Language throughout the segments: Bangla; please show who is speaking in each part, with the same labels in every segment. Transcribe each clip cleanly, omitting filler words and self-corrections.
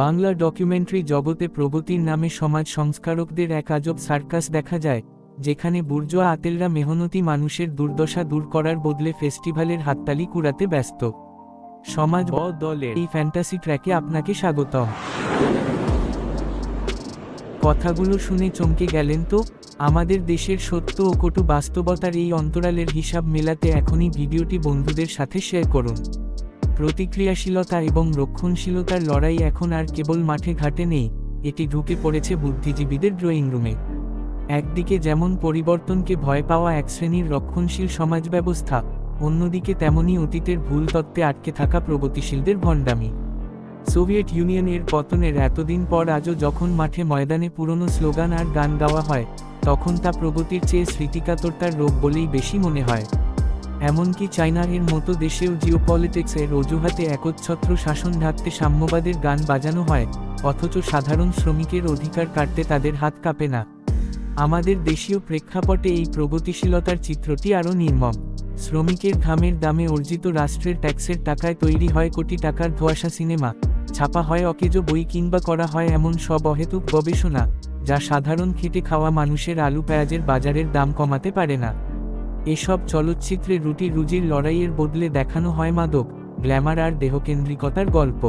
Speaker 1: বাংলা ডকুমেন্টারি জগতে প্রগতির নামে সমাজ সংস্কারকদের এক আজব সার্কাস দেখা যায়, যেখানে বুর্জোয়া আতেলরা মেহনতি মানুষের দুর্দশা দূর করার বদলে ফেস্টিভ্যালের হাততালি কুড়াতে ব্যস্ত। সমাজ দলের এই ফ্যান্টাসি ট্র্যাকে আপনাকে স্বাগতম। কথাগুলো শুনে চমকে গেলেন তো? আমাদের দেশের সত্য ও কটু বাস্তবতার এই অন্তরালের হিসাব মেলাতে এখনই ভিডিওটি বন্ধুদের সাথে শেয়ার করুন। প্রতিক্রিয়াশীলতা এবং রক্ষণশীলতার লড়াই এখন আর কেবল মাঠে ঘাটে নেই, এটি ঢুকে পড়েছে বুদ্ধিজীবীদের ড্রয়িং রুমে। একদিকে যেমন পরিবর্তনকে ভয় পাওয়া এক শ্রেণীর রক্ষণশীল সমাজ ব্যবস্থা, অন্যদিকে তেমনই অতীতের ভুল তত্ত্বে আটকে থাকা প্রগতিশীলদের ভণ্ডামি। সোভিয়েত ইউনিয়নের পতনের এতদিন পর আজও যখন মাঠে ময়দানে পুরনো স্লোগান আর গান গাওয়া হয়, তখন তা প্রগতির চেয়ে স্মৃতিকাতরতার রোগ বলেই বেশি মনে হয়। এমনকি চায়নার মতো দেশেও জিওপলিটিক্সের অজুহাতে একচ্ছত্র শাসন ঢাকতে সাম্যবাদের গান বাজানো হয়, অথচ সাধারণ শ্রমিকের অধিকার কাটতে তাদের হাত কাঁপে না। আমাদের দেশীয় প্রেক্ষাপটে এই প্রগতিশীলতার চিত্রটি আরও নির্মম। শ্রমিকের ঘামের দামে অর্জিত রাষ্ট্রের ট্যাক্সের টাকায় তৈরি হয় কোটি টাকার ধোঁয়াশা সিনেমা, ছাপা হয় অকেজো বই কিংবা করা হয় এমন সব অহেতুক গবেষণা, যা সাধারণ খেটে খাওয়া মানুষের আলু পেঁয়াজের বাজারের দাম কমাতে পারে না। এসব চলচ্চিত্রে রুটি রুজির লড়াইয়ের বদলে দেখানো হয় মাদক, গ্ল্যামার আর দেহকেন্দ্রিকতার গল্প।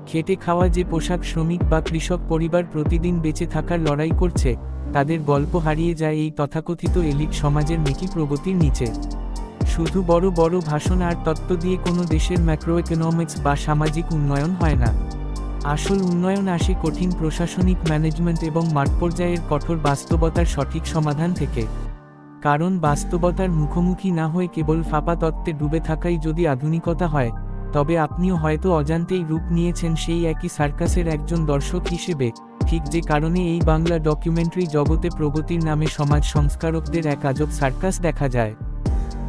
Speaker 1: খেটে খাওয়া যে পোশাক শ্রমিক বা কৃষক পরিবার প্রতিদিন বেঁচে থাকার লড়াই করছে, তাদের গল্প হারিয়ে যায় এই তথাকথিত এলিট সমাজের মেকি প্রগতির নিচে। শুধু বড় বড় ভাষণ আর তত্ত্ব দিয়ে কোনো দেশের ম্যাক্রো ইকোনমিক্স বা সামাজিক উন্নয়ন হয় না। আসল উন্নয়ন আসে কঠিন প্রশাসনিক ম্যানেজমেন্ট এবং মাঠপর্যায়ের কঠোর বাস্তবতার সঠিক সমাধান থেকে। কারণ বাস্তবতার মুখোমুখি না হয়ে কেবল ফাঁপা তত্ত্বে ডুবে থাকাই যদি আধুনিকতা হয়, তবে আপনিও হয়তো অজান্তেই রূপ নিয়েছেন সেই একই সার্কাসের একজন দর্শক হিসেবে। ঠিক যে কারণে এই বাংলা ডকুমেন্টারি জগতে প্রগতির নামে সমাজ সংস্কারকদের এক আজব সার্কাস দেখা যায়।